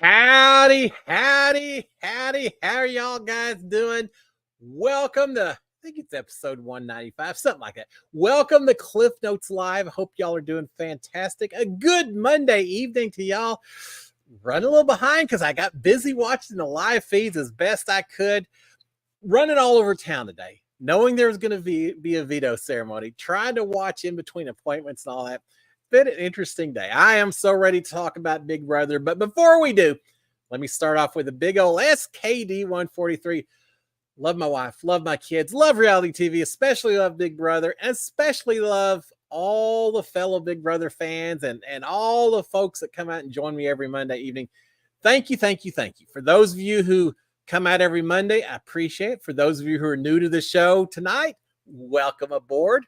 Howdy, howdy, howdy. How are y'all guys doing? Welcome to, I think it's episode 195, something like that. Welcome to Cliff Notes Live. Hope y'all are doing fantastic. A good Monday evening to y'all. Running a little behind because I got busy watching the live feeds as best I could. Running all over town today, knowing there was going to be a veto ceremony, trying to watch in between appointments and all that. Been an interesting day. I am so ready to talk about Big Brother, but before we do, let me start off with a big old SKD 143. Love my wife, love my kids, love reality TV, especially love Big Brother, and especially love all the fellow Big Brother fans and all the folks that come out and join me every Monday evening. Thank you, thank you, thank you. For those of you who come out every Monday, I appreciate it. For those of you who are new to the show tonight, welcome aboard.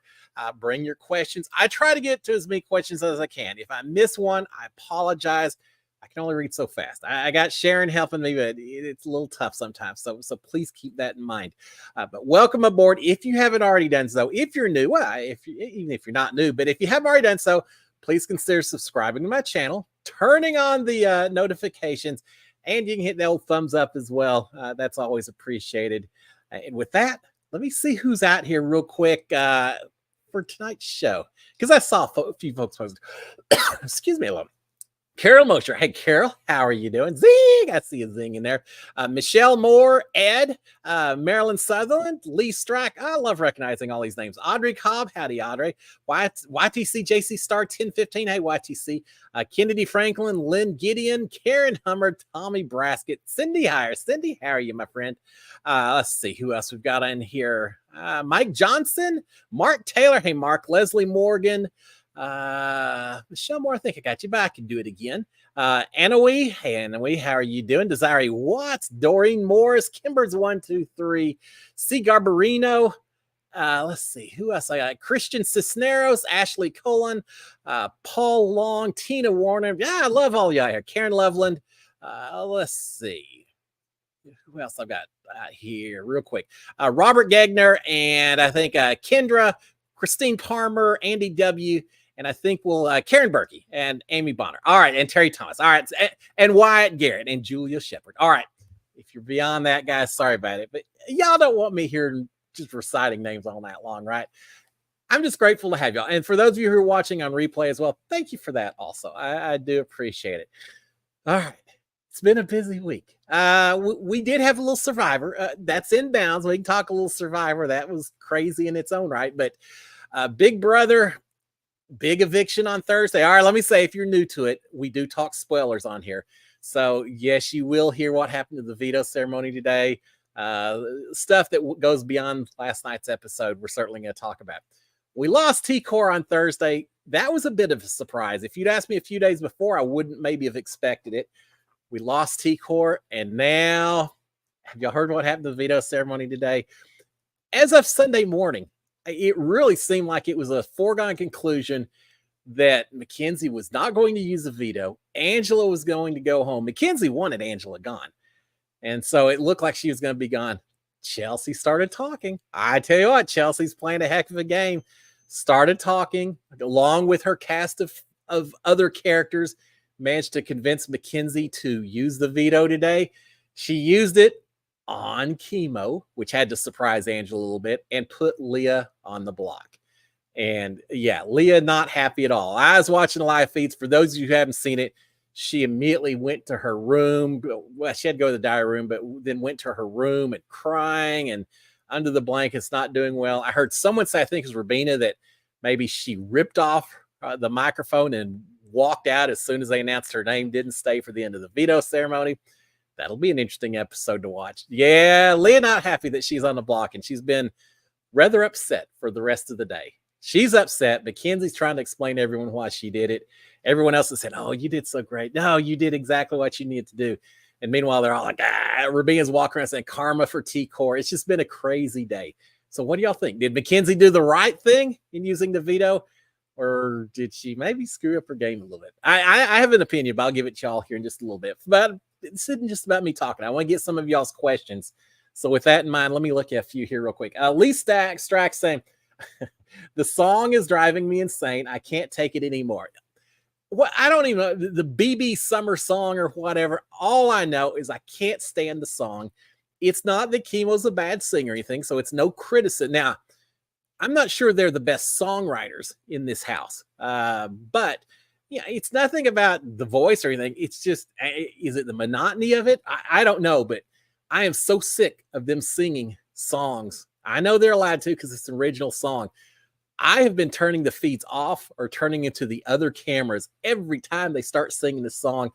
Bring your questions. I try to get to as many questions as I can. If I miss one, I apologize. I can only read so fast. I got Sharon helping me, but it's a little tough sometimes. So please keep that in mind. But welcome aboard. If you haven't already done so, if you're new, even if you're not new, but if you haven't already done so, please consider subscribing to my channel, turning on the notifications, and you can hit the old thumbs up as well. That's always appreciated. And with that, let me see who's out here real quick for tonight's show, because I saw a few folks posted. Excuse me a little. Carol Mosher. Hey, Carol, how are you doing? Zing! I see a zing in there. Michelle Moore, Ed, Marilyn Sutherland, Lee Strack. I love recognizing all these names. Audrey Cobb. Howdy, Audrey. YTC JC Star 1015. Hey, YTC. Kennedy Franklin, Lynn Gideon, Karen Hummer, Tommy Braskett, Cindy Hire. Cindy, how are you, my friend? Let's see who else we've got in here. Mike Johnson, Mark Taylor. Hey, Mark. Leslie Morgan. Michelle Moore, I think I got you, but I can do it again. Anawee, hey Anawee, how are you doing? Desiree Watts, Doreen Morris, Kimbers 123, C. Garbarino. Let's see who else I got. Christian Cisneros, Ashley Cullen, Paul Long, Tina Warner. Yeah, I love all y'all here. Karen Loveland. Let's see who else I've got here real quick. Robert Gagner, and I think Kendra, Christine Palmer, Andy W., and I think we'll Karen Berkey and Amy Bonner. All right, and Terry Thomas. All right, and Wyatt Garrett and Julia Shepard. All right, if you're beyond that, guys, sorry about it, but y'all don't want me here just reciting names all night long, right? I'm just grateful to have y'all. And for those of you who are watching on replay as well, thank you for that also. I do appreciate it. All right. It's been a busy week. We did have a little Survivor. That's in bounds. We can talk a little Survivor. That was crazy in its own right. But Big Brother, big eviction on Thursday. All right, let me say, if you're new to it, we do talk spoilers on here. So, yes, you will hear what happened to the veto ceremony today. Stuff that goes beyond last night's episode, we're certainly going to talk about. We lost T-Core on Thursday. That was a bit of a surprise. If you'd asked me a few days before, I wouldn't maybe have expected it. We lost T-Core, and now, have y'all heard what happened to the veto ceremony today? As of Sunday morning, it really seemed like it was a foregone conclusion that Mackenzie was not going to use a veto. Angela was going to go home. Mackenzie wanted Angela gone. And so it looked like she was going to be gone. Chelsea started talking. I tell you what, Chelsea's playing a heck of a game. Started talking, along with her cast of other characters, managed to convince Mackenzie to use the veto today. She used it on chemo, which had to surprise Angela a little bit, and put Leah on the block. And yeah, Leah not happy at all. I was watching the live feeds. For those of you who haven't seen it, she immediately went to her room. Well, she had to go to the diary room, but then went to her room and crying and under the blankets, not doing well. I heard someone say, I think it was Rabina, that maybe she ripped off the microphone and walked out as soon as they announced her name, didn't stay for the end of the veto ceremony. That'll be an interesting episode to watch. Yeah, Leah not happy that she's on the block, and she's been rather upset for the rest of the day. She's upset. Mackenzie's trying to explain to everyone why she did it. Everyone else has said, oh, you did so great. No, you did exactly what you needed to do. And meanwhile, they're all like, Rabina's walking around saying karma for T-Core. It's just been a crazy day. So what do y'all think? Did Mackenzie do the right thing in using the veto? Or did she maybe screw up her game a little bit? I have an opinion, but I'll give it to y'all here in just a little bit. But it's not just about me talking. I want to get some of y'all's questions. So with that in mind, let me look at a few here real quick. Lee Strack saying, the song is driving me insane. I can't take it anymore. what I don't even know the BB Summer song or whatever. All I know is I can't stand the song. It's not that Chemo's a bad singer or anything, so it's no criticism. Now, I'm not sure they're the best songwriters in this house, but yeah, it's nothing about the voice or anything. It's just, is it the monotony of it? I don't know, but I am so sick of them singing songs. I know they're allowed to because it's an original song. I have been turning the feeds off or turning into the other cameras every time they start singing this song.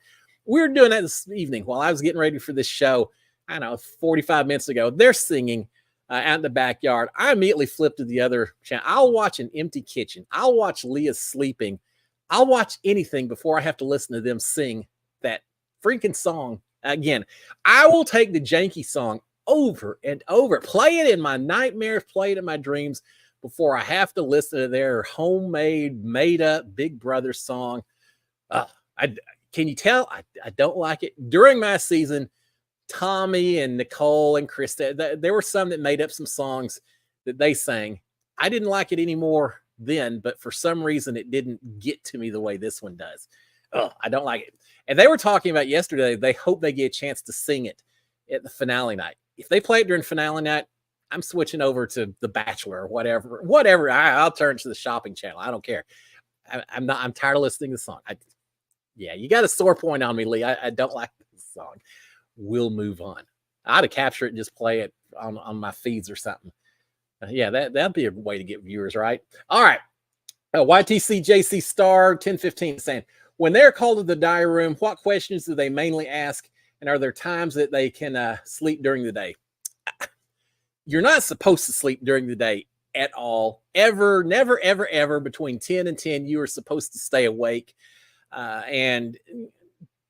We were doing that this evening while I was getting ready for this show. I don't know, 45 minutes ago. They're singing out in the backyard. I immediately flipped to the other channel. I'll watch an empty kitchen. I'll watch Leah sleeping. I'll watch anything before I have to listen to them sing that freaking song again. I will take the Janky song over and over, play it in my nightmares, play it in my dreams before I have to listen to their homemade, made up Big Brother song. Can you tell? I don't like it. During my season, Tommy and Nicole and Krista, there were some that made up some songs that they sang. I didn't like it anymore then, but for some reason it didn't get to me the way this one does. I don't like it. And they were talking about yesterday, they hope they get a chance to sing it at the finale night. If they play it during finale night, I'm switching over to The Bachelor or whatever. I'll turn to the shopping channel. I don't care. I'm tired of listening to the song. Yeah, you got a sore point on me, Lee. I don't like this song. We'll move on. I'd have captured it and just play it on my feeds or something. Yeah, that'd be a way to get viewers, right? All right. YTC JC Star 1015 saying, when they're called to the diary room, what questions do they mainly ask? And are there times that they can sleep during the day? You're not supposed to sleep during the day at all. Ever, never, ever, ever. Between 10 and 10, you are supposed to stay awake. And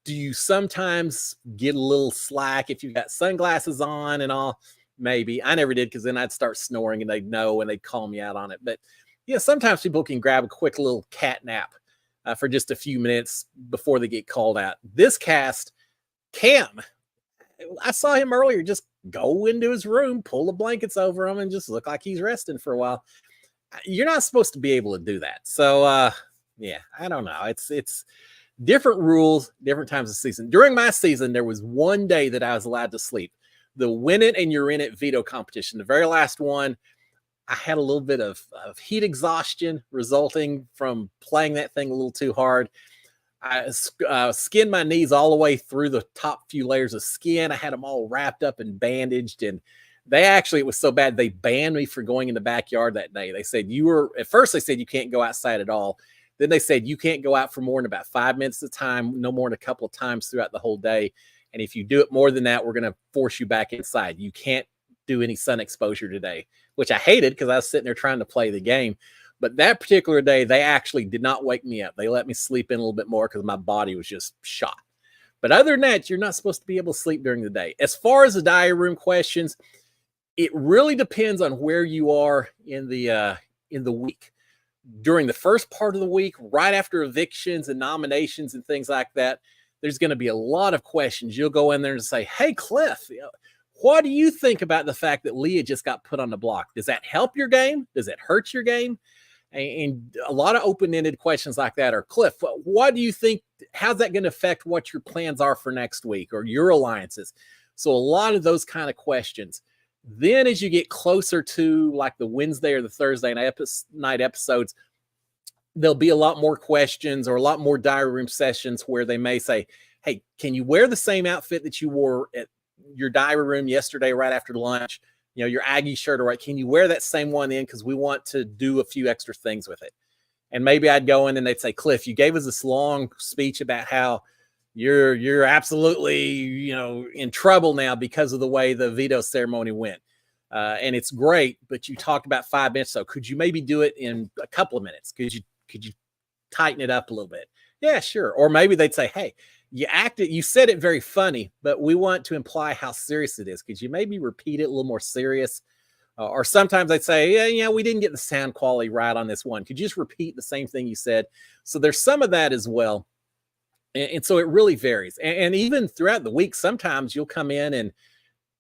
do you sometimes get a little slack if you've got sunglasses on and all? Maybe. I never did, because then I'd start snoring and they'd know and they'd call me out on it. But yeah, sometimes people can grab a quick little cat nap for just a few minutes before they get called out. This cast, Cam, I saw him earlier just go into his room, pull the blankets over him, and just look like he's resting for a while. You're not supposed to be able to do that. So yeah, I don't know. It's different rules, different times of season. During my season, there was one day that I was allowed to sleep. The Win It and You're In It veto competition. The very last one, I had a little bit of heat exhaustion resulting from playing that thing a little too hard. I skinned my knees all the way through the top few layers of skin. I had them all wrapped up and bandaged. And it was so bad, they banned me for going in the backyard that day. They said at first they said you can't go outside at all. Then they said you can't go out for more than about 5 minutes at a time, no more than a couple of times throughout the whole day. And if you do it more than that, we're going to force you back inside. You can't do any sun exposure today, which I hated because I was sitting there trying to play the game. But that particular day, they actually did not wake me up. They let me sleep in a little bit more because my body was just shot. But other than that, you're not supposed to be able to sleep during the day. As far as the diary room questions, it really depends on where you are in the week. During the first part of the week, right after evictions and nominations and things like that, there's going to be a lot of questions. You'll go in there and say, hey, Cliff, what do you think about the fact that Leah just got put on the block? Does that help your game? Does it hurt your game? And a lot of open-ended questions like that are, Cliff, what do you think? How's that going to affect what your plans are for next week or your alliances? So a lot of those kind of questions. Then as you get closer to like the Wednesday or the Thursday night episodes, there'll be a lot more questions or a lot more diary room sessions where they may say, hey, can you wear the same outfit that you wore at your diary room yesterday right after lunch? You know, your Aggie shirt, or right? Can you wear that same one in? Because we want to do a few extra things with it. And maybe I'd go in and they'd say, Cliff, you gave us this long speech about how you're absolutely, in trouble now because of the way the veto ceremony went. And it's great, but you talked about 5 minutes. So could you maybe do it in a couple of minutes? Could you tighten it up a little bit? Yeah, sure. Or maybe they'd say, hey, you said it very funny, but we want to imply how serious it is. Could you maybe repeat it a little more serious? Or sometimes they'd say, yeah, we didn't get the sound quality right on this one. Could you just repeat the same thing you said? So there's some of that as well. And so it really varies. And even throughout the week, sometimes you'll come in and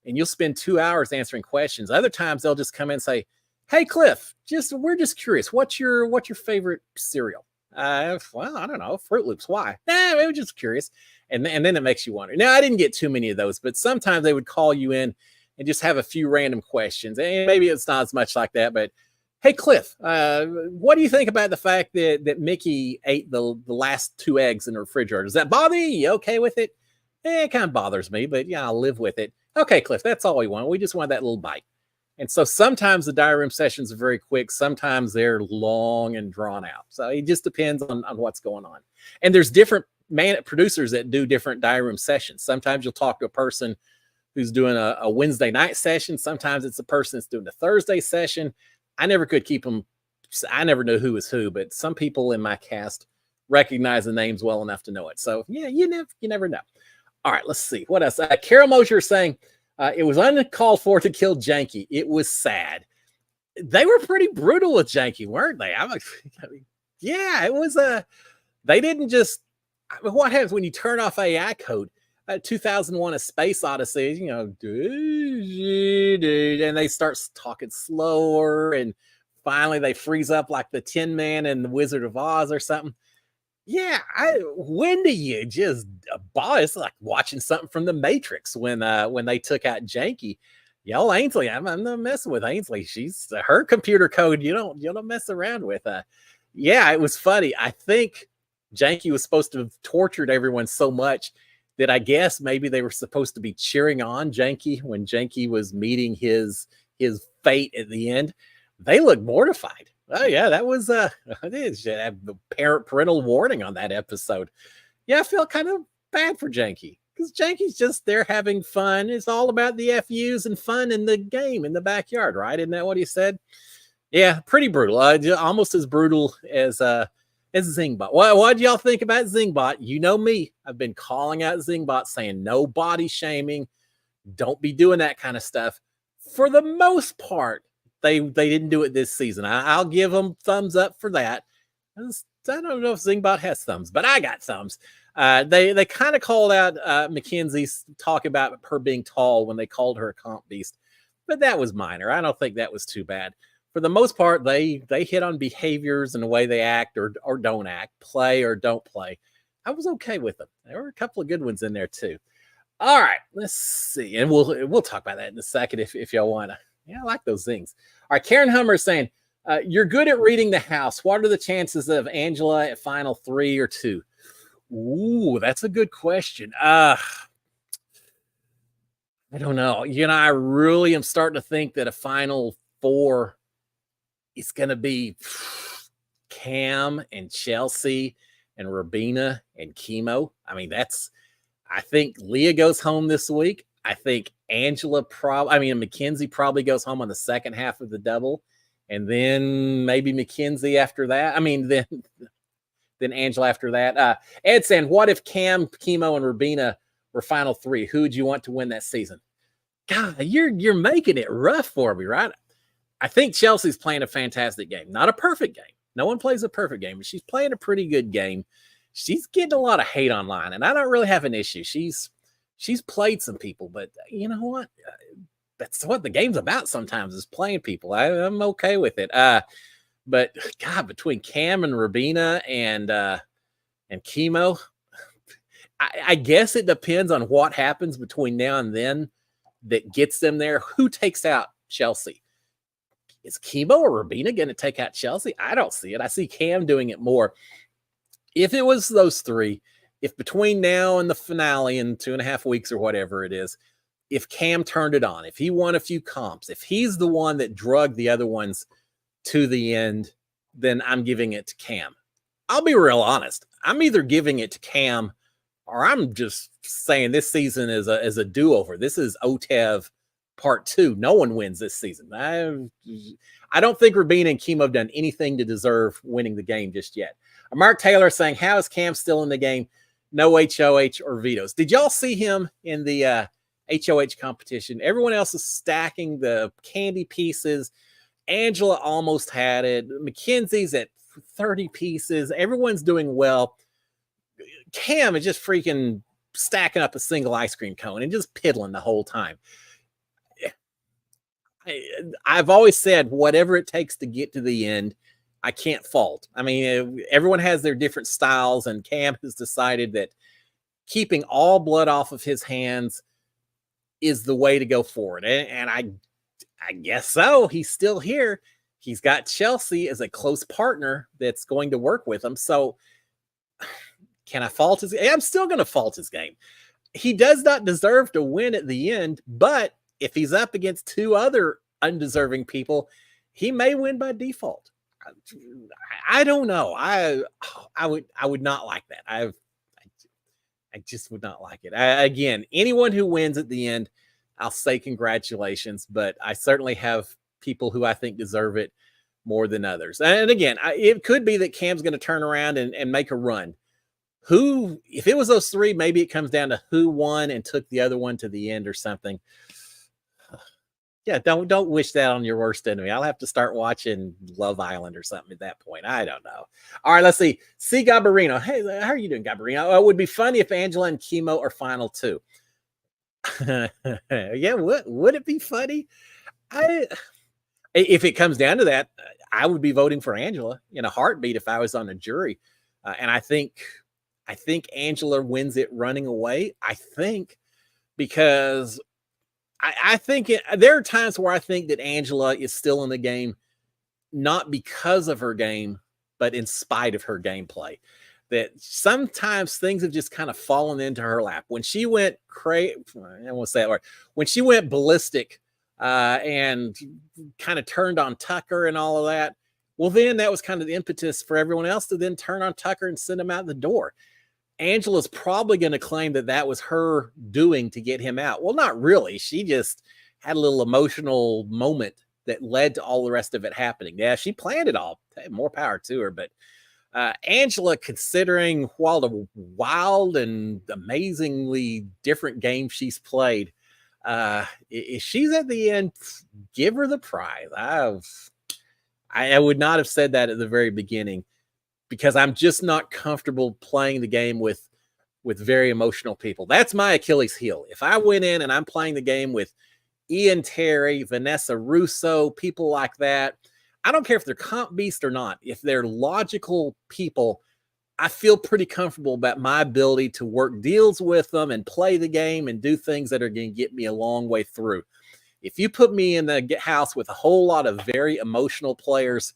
you'll spend 2 hours answering questions. Other times they'll just come in and say, hey, Cliff, we're just curious. What's your favorite cereal? Well, I don't know. Fruit Loops. Why? I was just curious. And then it makes you wonder. Now, I didn't get too many of those, but sometimes they would call you in and just have a few random questions. And maybe it's not as much like that, but hey, Cliff, what do you think about the fact that Mickey ate the last 2 eggs in the refrigerator? Does that bother you? You okay with it? It kind of bothers me, but yeah, I'll live with it. Okay, Cliff, that's all we want. We just want that little bite. And so sometimes the diary room sessions are very quick. Sometimes they're long and drawn out. So it just depends on what's going on. And there's different producers that do different diary room sessions. Sometimes you'll talk to a person who's doing a Wednesday night session. Sometimes it's a person that's doing a Thursday session. I never could keep them. I never knew who was who, but some people in my cast recognize the names well enough to know it. So yeah, you never know. All right, let's see. What else? Carol Mosier is saying, it was uncalled for to kill Janky. It was sad. They were pretty brutal with Janky, weren't they? Yeah, it was they didn't just, what happens when you turn off AI code? 2001 A Space Odyssey, and they start talking slower, and finally they freeze up like the Tin Man and the Wizard of Oz or something. Yeah, when do you just it's like watching something from the Matrix when they took out Janky. Yo, Ainsley, I'm not messing with Ainsley. She's her computer code. You don't mess around with. Yeah, it was funny. I think Janky was supposed to have tortured everyone so much that I guess maybe they were supposed to be cheering on Janky when Janky was meeting his fate at the end. They looked mortified. Oh yeah, that was I should have the parental warning on that episode. Yeah, I felt kind of bad for Janky because Janky's just there having fun. It's all about the FUs and fun in the game in the backyard, right? Isn't that what he said? Yeah, pretty brutal. Almost as brutal as Zingbot. What do y'all think about Zingbot? You know me. I've been calling out Zingbot saying no body shaming. Don't be doing that kind of stuff. For the most part, they didn't do it this season. I'll give them thumbs up for that. I don't know if Zingbot has thumbs, but I got thumbs. They kind of called out Mackenzie's talk about her being tall when they called her a comp beast, but that was minor. I don't think that was too bad. For the most part, they hit on behaviors and the way they act or don't act, play or don't play. I was okay with them. There were a couple of good ones in there too. All right, let's see, and we'll talk about that in a second if y'all want to. Yeah, I like those things. All right, Karen Hummer is saying, you're good at reading the house. What are the chances of Angela at final 3 or 2? Ooh, that's a good question. I don't know. I really am starting to think that a final 4 is going to be Cam and Chelsea and Rabina and Chemo. I mean, I think Leah goes home this week. I think Mackenzie probably goes home on the second half of the double, and then maybe Mackenzie after that. Then Angela after that. Ed saying, what if Cam, Chemo, and Rabina were final 3? Who would you want to win that season? God, you're making it rough for me, right? I think Chelsea's playing a fantastic game. Not a perfect game. No one plays a perfect game, but she's playing a pretty good game. She's getting a lot of hate online, and I don't really have an issue. She's played some people, but you know what? That's what the game's about sometimes, is playing people. I'm okay with it. But God, between Cam and Rabina and Chemo, I guess it depends on what happens between now and then that gets them there. Who takes out Chelsea? Is Chemo or Rabina going to take out Chelsea? I don't see it. I see Cam doing it more. If it was those 3, if between now and the finale in 2.5 weeks or whatever it is, if Cam turned it on, if he won a few comps, if he's the one that drugged the other ones to the end, then I'm giving it to Cam. I'll be real honest. I'm either giving it to Cam or I'm just saying this season is a do-over. This is OTEV part 2. No one wins this season. I don't think Rabina and Chemo have done anything to deserve winning the game just yet. Mark Taylor saying, how is Cam still in the game? No HOH or vetoes. Did y'all see him in the HOH competition? Everyone else is stacking the candy pieces. Angela almost had it. Mackenzie's at 30 pieces. Everyone's doing well. Cam is just freaking stacking up a single ice cream cone and just piddling the whole time. I've always said, whatever it takes to get to the end, I can't fault. I mean, everyone has their different styles, and Cam has decided that keeping all blood off of his hands is the way to go forward. And I guess so. He's still here. He's got Chelsea as a close partner that's going to work with him. So can I fault his? I'm still going to fault his game. He does not deserve to win at the end, but if he's up against two other undeserving people, he may win by default. I don't know. I would not like that. I just would not like it. Again, anyone who wins at the end, I'll say congratulations, but I certainly have people who I think deserve it more than others. And again, it could be that Cam's going to turn around and make a run. Who, if it was those three, maybe it comes down to who won and took the other one to the end or something. Yeah, don't wish that on your worst enemy. I'll have to start watching Love Island or something at that point. I don't know. All right, let's see. C. Gabarino. Hey, how are you doing, Gabarino? It would be funny if Angela and Chemo are final too. Yeah, would it be funny? If it comes down to that, I would be voting for Angela in a heartbeat if I was on a jury. And I think Angela wins it running away. I think because I think there are times where I think that Angela is still in the game, not because of her game, but in spite of her gameplay. That sometimes things have just kind of fallen into her lap. When she went crazy, I won't say that word. When she went ballistic and kind of turned on Tucker and all of that, well, then that was kind of the impetus for everyone else to then turn on Tucker and send him out the door. Angela's probably going to claim that that was her doing to get him out. Well, not really. She just had a little emotional moment that led to all the rest of it happening. Yeah, she planned it all. Hey, more power to her. But Angela, considering all the wild and amazingly different games she's played, if she's at the end, give her the prize. I would not have said that at the very beginning, because I'm just not comfortable playing the game with very emotional people. That's my Achilles heel. If I went in and I'm playing the game with Ian Terry, Vanessa Russo, people like that, I don't care if they're comp beast or not. If they're logical people, I feel pretty comfortable about my ability to work deals with them and play the game and do things that are going to get me a long way through. If you put me in the house with a whole lot of very emotional players,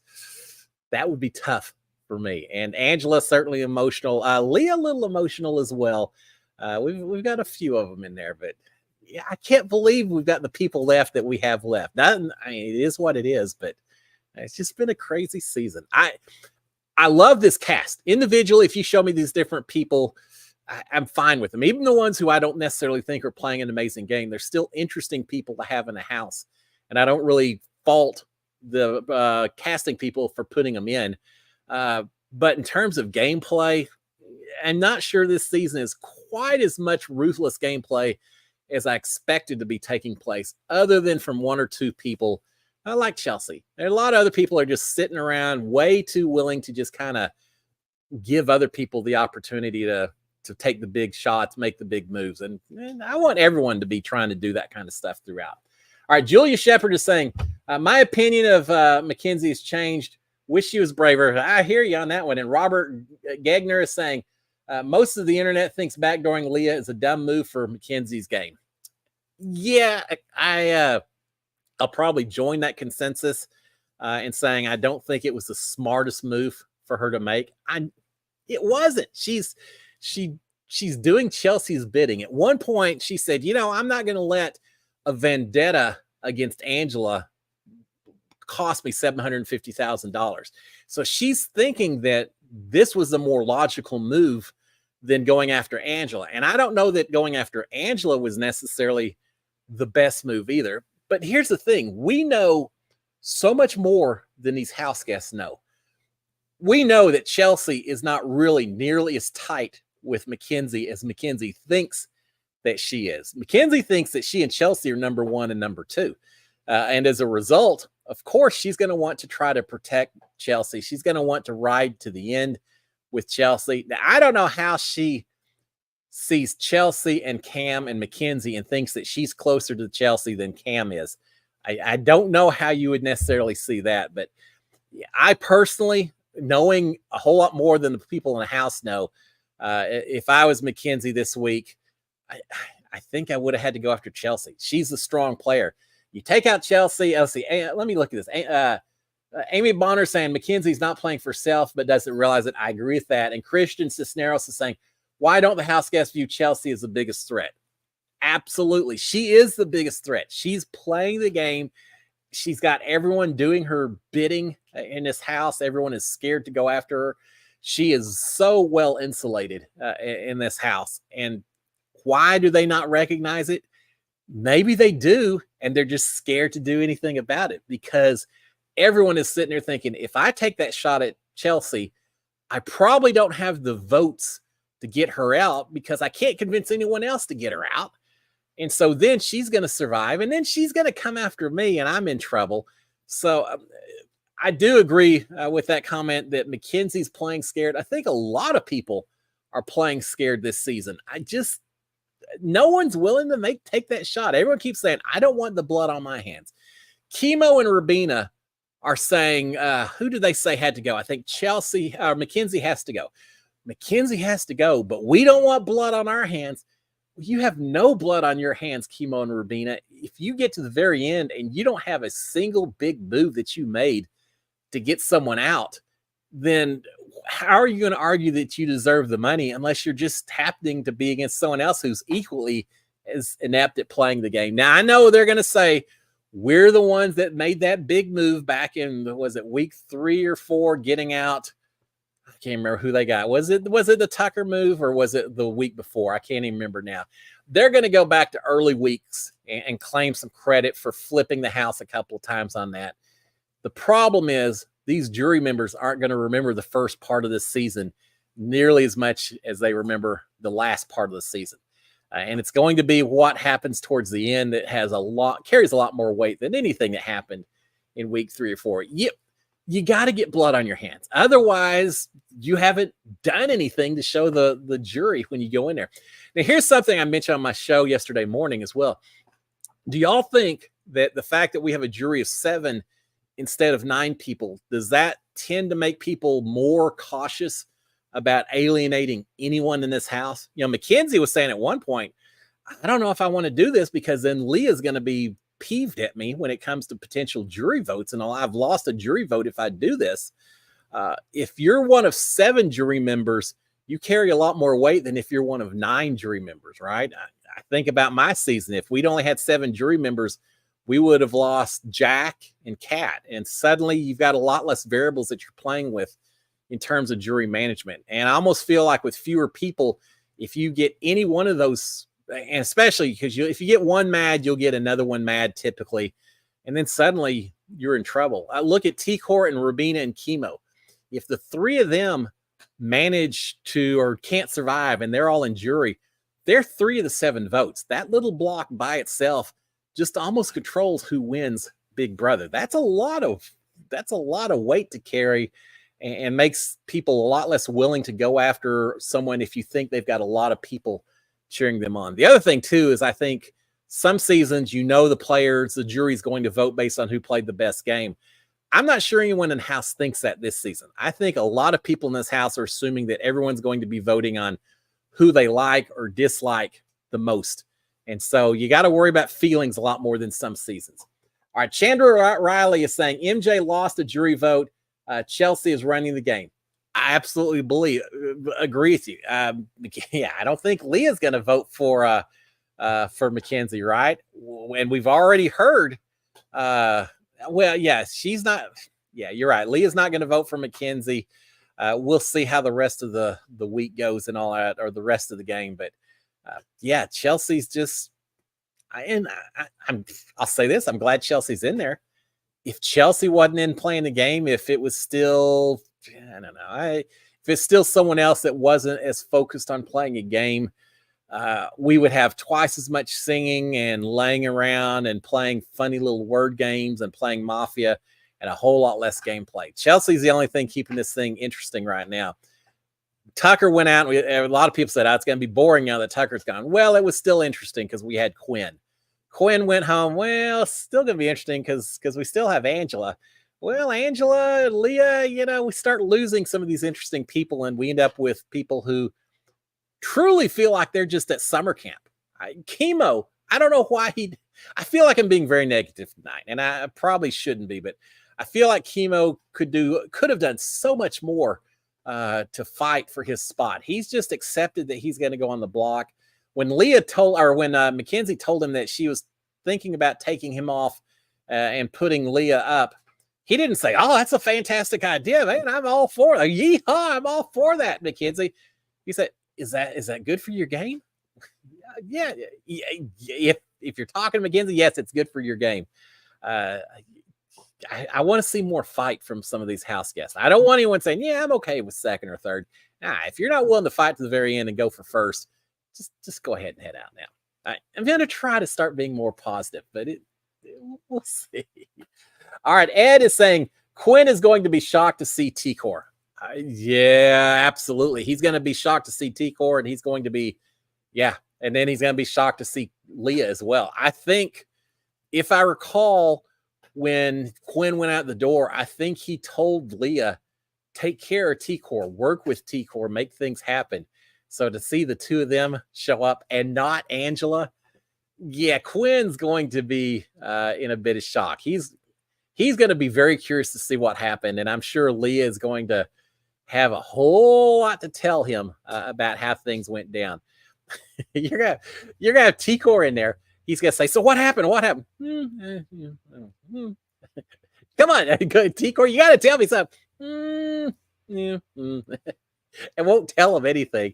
that would be tough for me. And Angela, certainly emotional. Leah, a little emotional as well. We've got a few of them in there, but yeah, I can't believe we've got the people left that we have left. I mean, it is what it is, but it's just been a crazy season. I love this cast. Individually, if you show me these different people, I'm fine with them. Even the ones who I don't necessarily think are playing an amazing game, they're still interesting people to have in the house. And I don't really fault the casting people for putting them in. But in terms of gameplay, I'm not sure this season is quite as much ruthless gameplay as I expected to be taking place, other than from one or two people. I like Chelsea. There are a lot of other people are just sitting around way too willing to just kind of give other people the opportunity to take the big shots, make the big moves. And I want everyone to be trying to do that kind of stuff throughout. All right, Julia Shepard is saying, my opinion of Mackenzie has changed. Wish she was braver. I hear you on that one. And Robert Gagner is saying, most of the internet thinks backdooring Leah is a dumb move for Mackenzie's game. Yeah, I'll probably join that consensus in saying I don't think it was the smartest move for her to make. It wasn't. She's doing Chelsea's bidding. At one point, she said, I'm not going to let a vendetta against Angela cost me $750,000. So she's thinking that this was a more logical move than going after Angela. And I don't know that going after Angela was necessarily the best move either. But here's the thing. We know so much more than these house guests know. We know that Chelsea is not really nearly as tight with Mackenzie as Mackenzie thinks that she is. Mackenzie thinks that she and Chelsea are number one and number two. And as a result, of course, she's going to want to try to protect Chelsea. She's going to want to ride to the end with Chelsea. Now, I don't know how she sees Chelsea and Cam and Mackenzie and thinks that she's closer to Chelsea than Cam is. I don't know how you would necessarily see that, but I personally, knowing a whole lot more than the people in the house know, if I was Mackenzie this week, I, I think I would have had to go after Chelsea. She's a strong player. You take out Chelsea. Let me look at this. Amy Bonner saying Mackenzie's not playing for self, but doesn't realize it. I agree with that. And Christian Cisneros is saying, why don't the house guests view Chelsea as the biggest threat? Absolutely. She is the biggest threat. She's playing the game. She's got everyone doing her bidding in this house. Everyone is scared to go after her. She is so well insulated in this house. And why do they not recognize it? Maybe they do, and they're just scared to do anything about it because everyone is sitting there thinking, if I take that shot at Chelsea, I probably don't have the votes to get her out because I can't convince anyone else to get her out. And so then she's going to survive, and then she's going to come after me, and I'm in trouble. So I do agree with that comment that Mackenzie's playing scared. I think a lot of people are playing scared this season. No one's willing to take that shot. Everyone keeps saying, I don't want the blood on my hands. Chemo and Rabina are saying, who did they say had to go? I think Mackenzie has to go. Mackenzie has to go, but we don't want blood on our hands. You have no blood on your hands, Chemo and Rabina. If you get to the very end and you don't have a single big move that you made to get someone out, then how are you going to argue that you deserve the money unless you're just happening to be against someone else who's equally as inept at playing the game? Now, I know they're going to say, we're the ones that made that big move back in, was it week 3 or 4, getting out? I can't remember who they got. Was it the Tucker move or was it the week before? I can't even remember now. They're going to go back to early weeks and claim some credit for flipping the house a couple of times on that. The problem is these jury members aren't going to remember the first part of this season nearly as much as they remember the last part of the season. And it's going to be what happens towards the end that carries a lot more weight than anything that happened in week 3 or 4. You got to get blood on your hands. Otherwise, you haven't done anything to show the jury when you go in there. Now, here's something I mentioned on my show yesterday morning as well. Do y'all think that the fact that we have a jury of 7 instead of 9 people, does that tend to make people more cautious about alienating anyone in this house? You know, Mackenzie was saying at one point, I don't know if I want to do this because then Leah's going to be peeved at me when it comes to potential jury votes, and I've lost a jury vote if I do this. If you're one of 7 jury members, you carry a lot more weight than if you're one of 9 jury members, right? I think about my season. If we'd only had 7 jury members, we would have lost Jack and Kat, and suddenly you've got a lot less variables that you're playing with in terms of jury management. And I almost feel like with fewer people, if you get any one of those, and especially because if you get one mad, you'll get another one mad typically. And then suddenly you're in trouble. I look at T-Court and Rabina and Chemo. If the 3 of them manage to or can't survive and they're all in jury, they're 3 of the 7 votes. That little block by itself just almost controls who wins Big Brother. That's a lot of weight to carry and makes people a lot less willing to go after someone if you think they've got a lot of people cheering them on. The other thing too is I think some seasons, the jury's going to vote based on who played the best game. I'm not sure anyone in the house thinks that this season. I think a lot of people in this house are assuming that everyone's going to be voting on who they like or dislike the most. And so you got to worry about feelings a lot more than some seasons. All right, Chandra Riley is saying MJ lost a jury vote. Chelsea is running the game. I absolutely agree with you. Yeah, I don't think Leah's going to vote for Mackenzie, right? And we've already heard. She's not. Yeah, you're right. Leah's not going to vote for Mackenzie. We'll see how the rest of the week goes and all that, or the rest of the game. But Chelsea's just. I'll say this. I'm glad Chelsea's in there. If Chelsea wasn't in playing the game, if it was still, I don't know, if it's still someone else that wasn't as focused on playing a game, we would have twice as much singing and laying around and playing funny little word games and playing Mafia and a whole lot less gameplay. Chelsea's the only thing keeping this thing interesting right now. Tucker went out, and a lot of people said, it's going to be boring now that Tucker's gone. Well, it was still interesting because we had Quinn. Quinn went home. Well, it's still going to be interesting because we still have Angela. Well, Angela, Leah, we start losing some of these interesting people, and we end up with people who truly feel like they're just at summer camp. Chemo, I don't know why I feel like I'm being very negative tonight, and I probably shouldn't be, but I feel like Chemo could have done so much more to fight for his spot. He's just accepted that he's going to go on the block. When Mackenzie told him that she was thinking about taking him off and putting Leah up, he didn't say, "Oh, that's a fantastic idea, man. I'm all for it. Yeehaw, I'm all for that, Mackenzie." He said, "Is that good for your game?" Yeah. If you're talking to Mackenzie, yes, it's good for your game. I want to see more fight from some of these house guests. I don't want anyone saying, "Yeah, I'm okay with second or third." If you're not willing to fight to the very end and go for first, just go ahead and head out now. I'm going to try to start being more positive, but we'll see. All right, Ed is saying Quinn is going to be shocked to see T-Core. Yeah, absolutely. He's going to be shocked to see T-Core, and he's going to be, and then he's going to be shocked to see Leah as well. I think, if I recall, when Quinn went out the door, I think he told Leah, take care of T-Core, work with T-Core, make things happen. So to see the two of them show up and not Angela, Quinn's going to be in a bit of shock. He's going to be very curious to see what happened, and I'm sure Leah is going to have a whole lot to tell him about how things went down. You're gonna have T-Core in there. He's gonna say, "So what happened? What happened?" Come on, T-Core, you gotta tell me something. And won't tell him anything.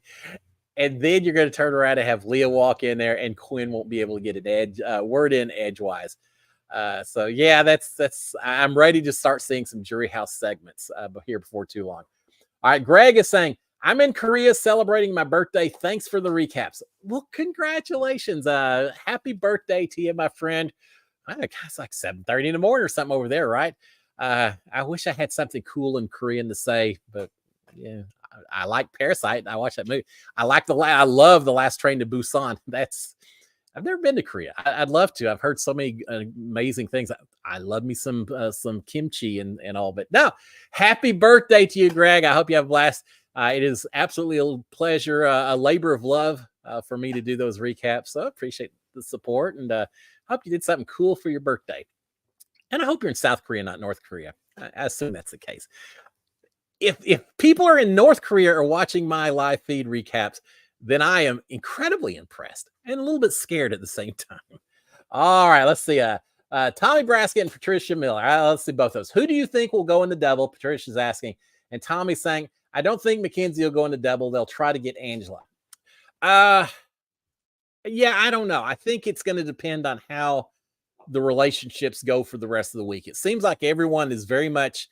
And then you're gonna turn around and have Leah walk in there, and Quinn won't be able to get an word in edgewise. So that's I'm ready to start seeing some Jury House segments here before too long. All right, Greg is saying, I'm in Korea celebrating my birthday. Thanks for the recaps. Well, congratulations. Happy birthday to you, my friend. It's like 7:30 in the morning or something over there, right? I wish I had something cool in Korean to say, but yeah, I like Parasite. I watched that movie. I love The Last Train to Busan. I've never been to Korea. I'd love to. I've heard so many amazing things. I love me some kimchi and all. But no, happy birthday to you, Greg. I hope you have a blast. It is absolutely a pleasure, a labor of love for me to do those recaps. So I appreciate the support, and hope you did something cool for your birthday. And I hope you're in South Korea, not North Korea. I assume that's the case. If people are in North Korea or watching my live feed recaps, then I am incredibly impressed and a little bit scared at the same time. All right, let's see. Tommy Braskett and Patricia Miller. Let's see both those. Who do you think will go in the double? Patricia's asking. And Tommy's saying, I don't think Mackenzie will go in the double. They'll try to get Angela. I don't know. I think it's going to depend on how the relationships go for the rest of the week. It seems like everyone is very much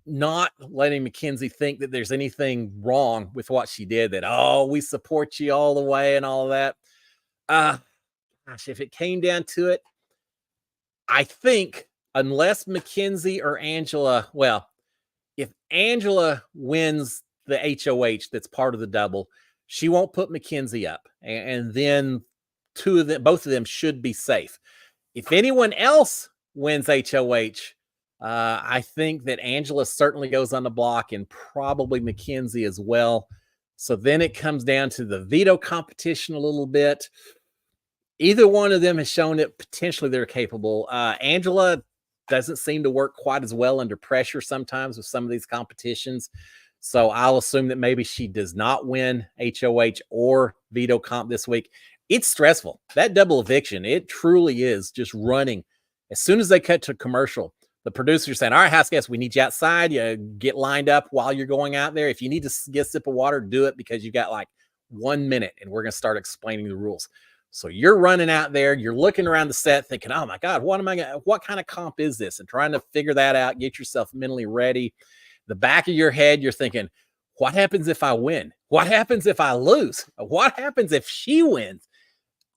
not letting Mackenzie think that there's anything wrong with what she did, that, we support you all the way and all of that. Gosh, if it came down to it, I think unless Mackenzie or Angela, if Angela wins the HOH that's part of the double, she won't put Mackenzie up. And then both of them should be safe. If anyone else wins HOH, I think that Angela certainly goes on the block, and probably Mackenzie as well. So then it comes down to the veto competition a little bit. Either one of them has shown that potentially they're capable. Angela doesn't seem to work quite as well under pressure sometimes with some of these competitions. So I'll assume that maybe she does not win HOH or veto comp this week. It's stressful. That double eviction, it truly is just running. As soon as they cut to commercial, the producer's saying, all right, house guests, we need you outside. You get lined up while you're going out there. If you need to get a sip of water, do it, because you've got like 1 minute and we're going to start explaining the rules. So you're running out there, you're looking around the set thinking, oh my God, what kind of comp is this? And trying to figure that out, get yourself mentally ready. The back of your head, you're thinking, what happens if I win? What happens if I lose? What happens if she wins?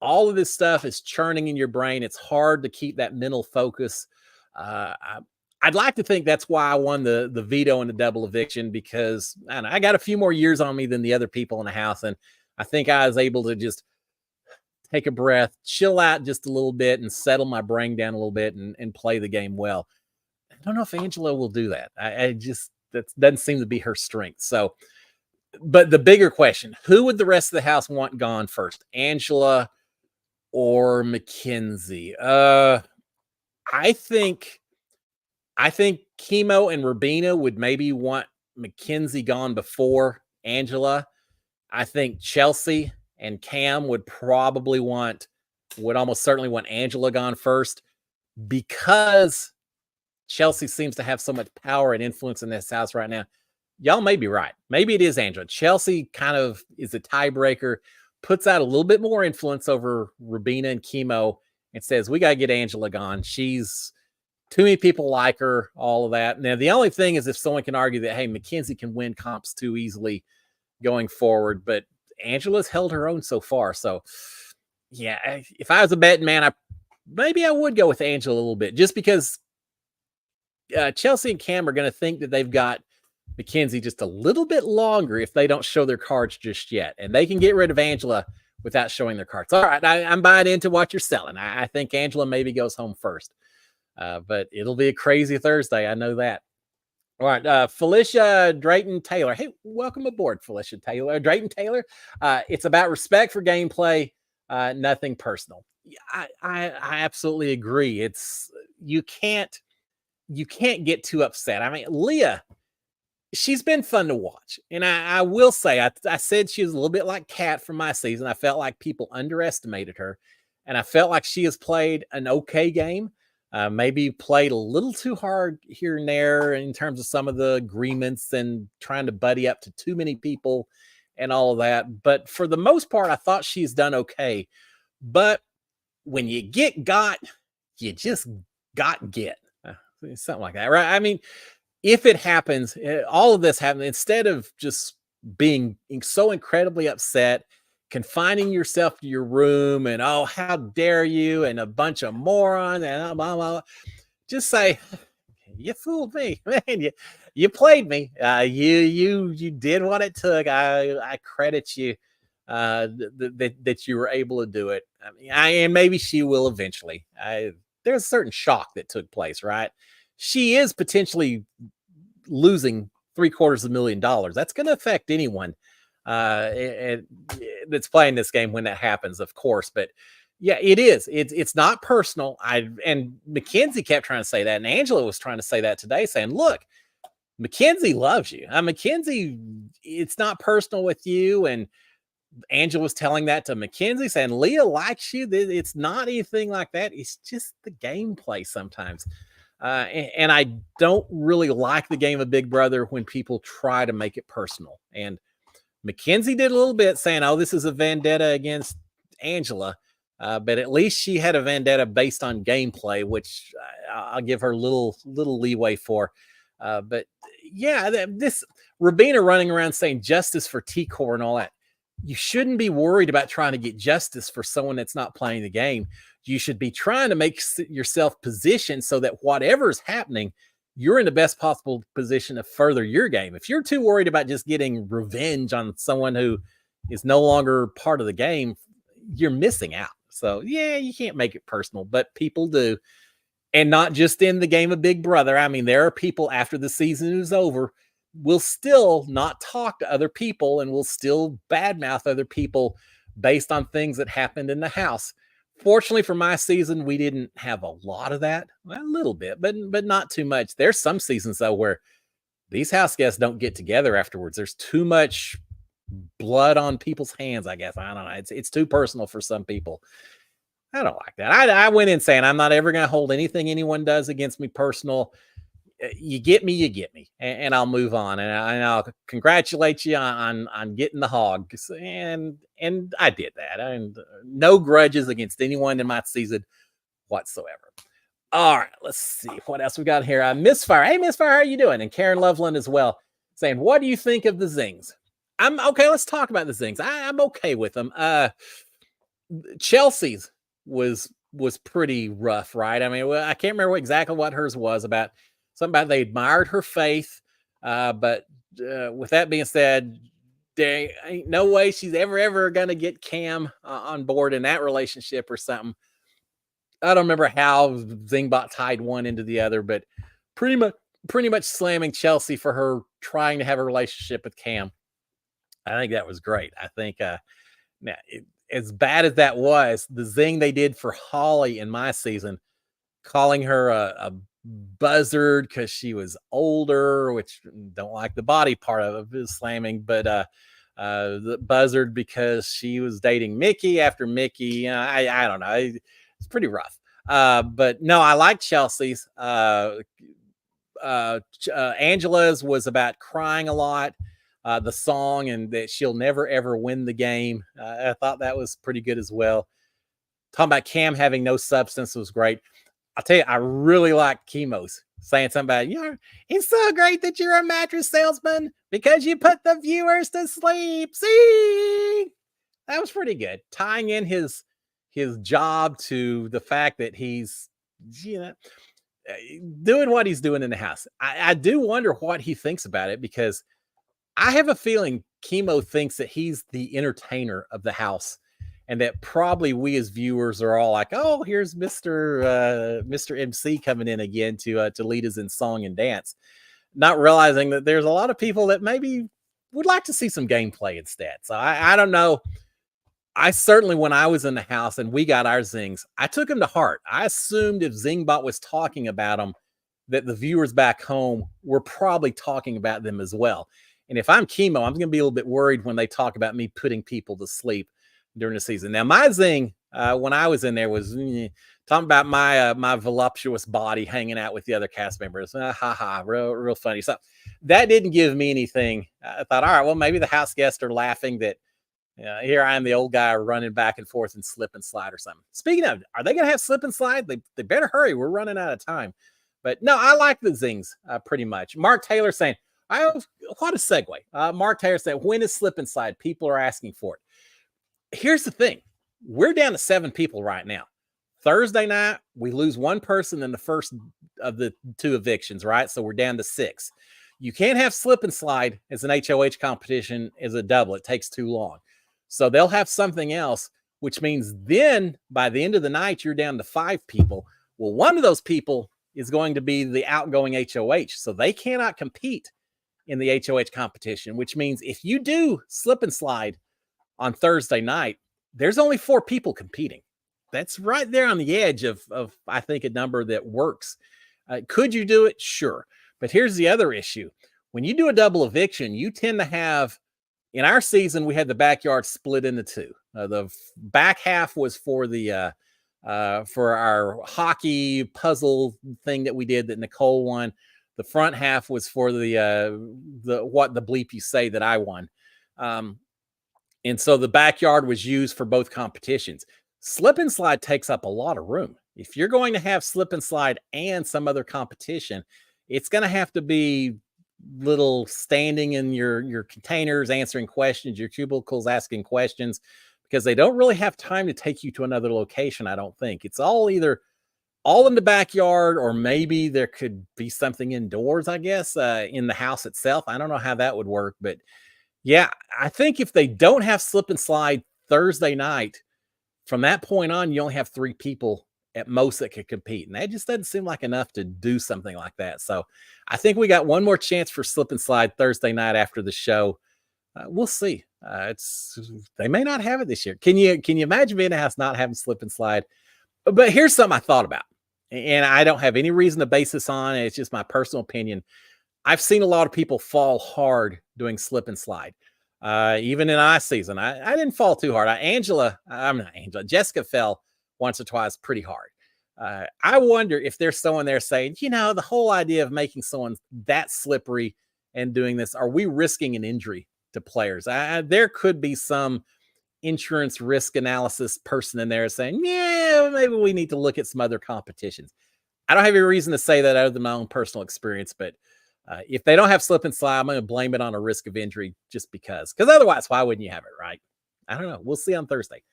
All of this stuff is churning in your brain. It's hard to keep that mental focus. I'd like to think that's why I won the veto and the double eviction, because I got a few more years on me than the other people in the house. And I think I was able to just take a breath, chill out just a little bit, and settle my brain down a little bit and play the game well. don't know if Angela will do that. I just, that doesn't seem to be her strength. So, but the bigger question, who would the rest of the house want gone first? Angela or Mackenzie? I think Chemo and Rubina would maybe want Mackenzie gone before Angela. I think Chelsea and Cam would almost certainly want Angela gone first, because Chelsea seems to have so much power and influence in this house right now. Y'all may be right. Maybe it is Angela. Chelsea kind of is a tiebreaker, puts out a little bit more influence over Rubina and Chemo, and says, we got to get Angela gone. She's too many people like her, all of that. Now, the only thing is if someone can argue that, hey, Mackenzie can win comps too easily going forward, but Angela's held her own so far. So, yeah, if I was a betting man, maybe I would go with Angela a little bit, just because Chelsea and Cam are going to think that they've got Mackenzie just a little bit longer if they don't show their cards just yet. And they can get rid of Angela without showing their cards. All right, I'm buying into what you're selling. I think Angela maybe goes home first. But it'll be a crazy Thursday. I know that. All right, Felicia Drayton Taylor. Hey, welcome aboard, Felicia Taylor. Drayton Taylor. It's about respect for gameplay, nothing personal. I absolutely agree. It's you can't get too upset. I mean, Leah, she's been fun to watch, and I will say, I said she was a little bit like Kat from my season. I felt like people underestimated her, and I felt like she has played an okay game. Maybe played a little too hard here and there in terms of some of the agreements and trying to buddy up to too many people and all of that. But for the most part, I thought she's done okay. But when you got, you just get. Something like that, right? I mean, if it happens, all of this happens, instead of just being so incredibly upset, confining yourself to your room and, oh, how dare you, and a bunch of morons, and blah, blah, blah. Just say, you fooled me, man. You played me. You did what it took. I credit you that you were able to do it. I mean, and maybe she will eventually. There's a certain shock that took place, right? She is potentially losing $750,000. That's going to affect anyone that's playing this game when that happens, of course. But yeah, it is. It's not personal. And Mackenzie kept trying to say that, and Angela was trying to say that today, saying, "Look, Mackenzie loves you. Mackenzie, it's not personal with you." And Angela was telling that to Mackenzie, saying, "Leah likes you. It's not anything like that. It's just the gameplay sometimes." And I don't really like the game of Big Brother when people try to make it personal. And Mackenzie did a little bit, saying, "Oh, this is a vendetta against Angela." But at least she had a vendetta based on gameplay, which I'll give her little leeway for. But yeah, this Rubina running around saying justice for T-Core and all that. You shouldn't be worried about trying to get justice for someone that's not playing the game. You should be trying to make yourself positioned so that whatever's happening, you're in the best possible position to further your game. If you're too worried about just getting revenge on someone who is no longer part of the game, you're missing out. So yeah, you can't make it personal, but people do. And not just in the game of Big Brother. I mean, there are people after the season is over will still not talk to other people and will still badmouth other people based on things that happened in the house. Fortunately for my season, we didn't have a lot of that. Well, a little bit, but not too much. There's some seasons though where these house guests don't get together afterwards. There's too much blood on people's hands, I guess. I don't know. It's too personal for some people. I don't like that. I went in saying I'm not ever going to hold anything anyone does against me personal. You get me, and I'll move on, and I'll congratulate you on getting the hog, and I did that, and no grudges against anyone in my season whatsoever. All right, let's see what else we got here. Misfire, hey Misfire, how are you doing? And Karen Loveland as well, saying, what do you think of the Zings? I'm okay. Let's talk about the Zings. I'm okay with them. Chelsea's was pretty rough, right? I mean, I can't remember exactly what hers was about. Something about they admired her faith. But with that being said, there ain't no way she's ever going to get Cam on board in that relationship or something. I don't remember how Zingbot tied one into the other, but pretty much slamming Chelsea for her trying to have a relationship with Cam. I think that was great. I think now, as bad as that was, the zing they did for Holly in my season, calling her a buzzard because she was older, which don't like the body part of it, slamming, but the buzzard because she was dating Mickey after Mickey. I don't know. It's pretty rough. But no, I like Chelsea's. Angela's was about crying a lot. The song and that she'll never ever win the game. I thought that was pretty good as well. Talking about Cam having no substance was great. I'll tell you, I really like Chemo's saying something about, it's so great that you're a mattress salesman because you put the viewers to sleep. See, that was pretty good. Tying in his job to the fact that he's, doing what he's doing in the house. I do wonder what he thinks about it, because I have a feeling Chemo thinks that he's the entertainer of the house, and that probably we as viewers are all like, oh, here's Mr. MC coming in again to lead us in song and dance, not realizing that there's a lot of people that maybe would like to see some gameplay instead. So I don't know. I certainly, when I was in the house and we got our zings, I took them to heart. I assumed if Zingbot was talking about them, that the viewers back home were probably talking about them as well. And if I'm Chemo, I'm going to be a little bit worried when they talk about me putting people to sleep during the season. Now, my zing, when I was in there, was talking about my voluptuous body hanging out with the other cast members. Real funny. So that didn't give me anything. I thought, all right, well, maybe the house guests are laughing that here I am, the old guy running back and forth and slip and slide or something. Speaking of, are they going to have slip and slide? They better hurry. We're running out of time. But no, I like the zings pretty much. Mark Taylor saying, what a segue. Mark Taylor said, when is slip and slide? People are asking for it. Here's the thing. We're down to 7 people right now. Thursday night, we lose one person in the first of the 2 evictions, right? So we're down to 6. You can't have slip and slide as an HOH competition as a double. It takes too long. So they'll have something else, which means then by the end of the night, you're down to 5 people. Well, one of those people is going to be the outgoing HOH. So they cannot compete in the HOH competition, which means if you do slip and slide on Thursday night, there's only 4 people competing. That's right there on the edge of I think, a number that works. Could you do it? Sure. But here's the other issue. When you do a double eviction, you tend to have, in our season, we had the backyard split into 2. The back half was for the for our hockey puzzle thing that we did that Nicole won. The front half was for the what the bleep you say that I won. And so the backyard was used for both competitions. Slip and slide takes up a lot of room. If you're going to have slip and slide and some other competition, it's going to have to be little standing in your containers, answering questions, your cubicles, asking questions, because they don't really have time to take you to another location. I don't think it's all either all in the backyard, or maybe there could be something indoors, I guess, in the house itself. I don't know how that would work, but yeah, I think if they don't have slip and slide Thursday night, from that point on, you only have 3 people at most that could compete. And that just doesn't seem like enough to do something like that. So I think we got one more chance for slip and slide Thursday night after the show. We'll see. They may not have it this year. Can you imagine being in a house not having slip and slide? But here's something I thought about, and I don't have any reason to base this on. It's just my personal opinion. I've seen a lot of people fall hard doing slip and slide. Even in our season, I didn't fall too hard. Jessica fell once or twice pretty hard. I wonder if there's someone there saying, the whole idea of making someone that slippery and doing this, are we risking an injury to players? There could be some insurance risk analysis person in there saying, yeah, maybe we need to look at some other competitions. I don't have any reason to say that other than my own personal experience, but if they don't have slip and slide, I'm going to blame it on a risk of injury just because otherwise, why wouldn't you have it, right? I don't know. We'll see on Thursday.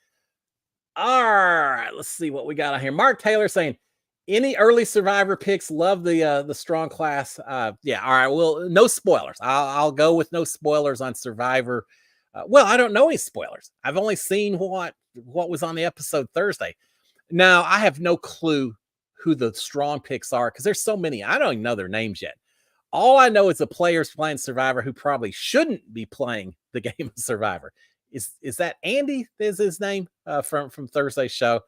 All right, let's see what we got on here. Mark Taylor saying, any early Survivor picks? Love the strong class. Yeah, all right. Well, no spoilers. I'll go with no spoilers on Survivor. Well, I don't know any spoilers. I've only seen what was on the episode Thursday. Now, I have no clue who the strong picks are because there's so many. I don't even know their names yet. All I know is the players playing Survivor who probably shouldn't be playing the game of Survivor. Is that Andy? Is his name from Thursday's show?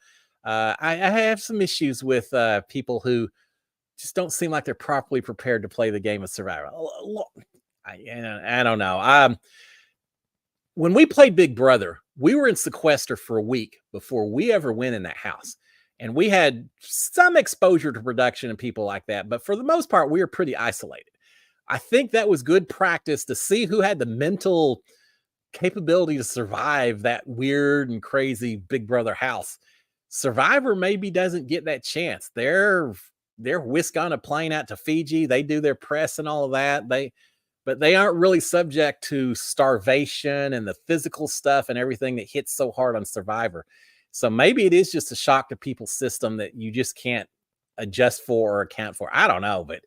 I have some issues with people who just don't seem like they're properly prepared to play the game of Survivor. I don't know. When we played Big Brother, we were in sequester for a week before we ever went in that house. And we had some exposure to production and people like that. But for the most part, we were pretty isolated. I think that was good practice to see who had the mental capability to survive that weird and crazy Big Brother house. Survivor maybe doesn't get that chance. They're whisked on a plane out to Fiji. They do their press and all of that. But they aren't really subject to starvation and the physical stuff and everything that hits so hard on Survivor. So maybe it is just a shock to people's system that you just can't adjust for or account for. I don't know, but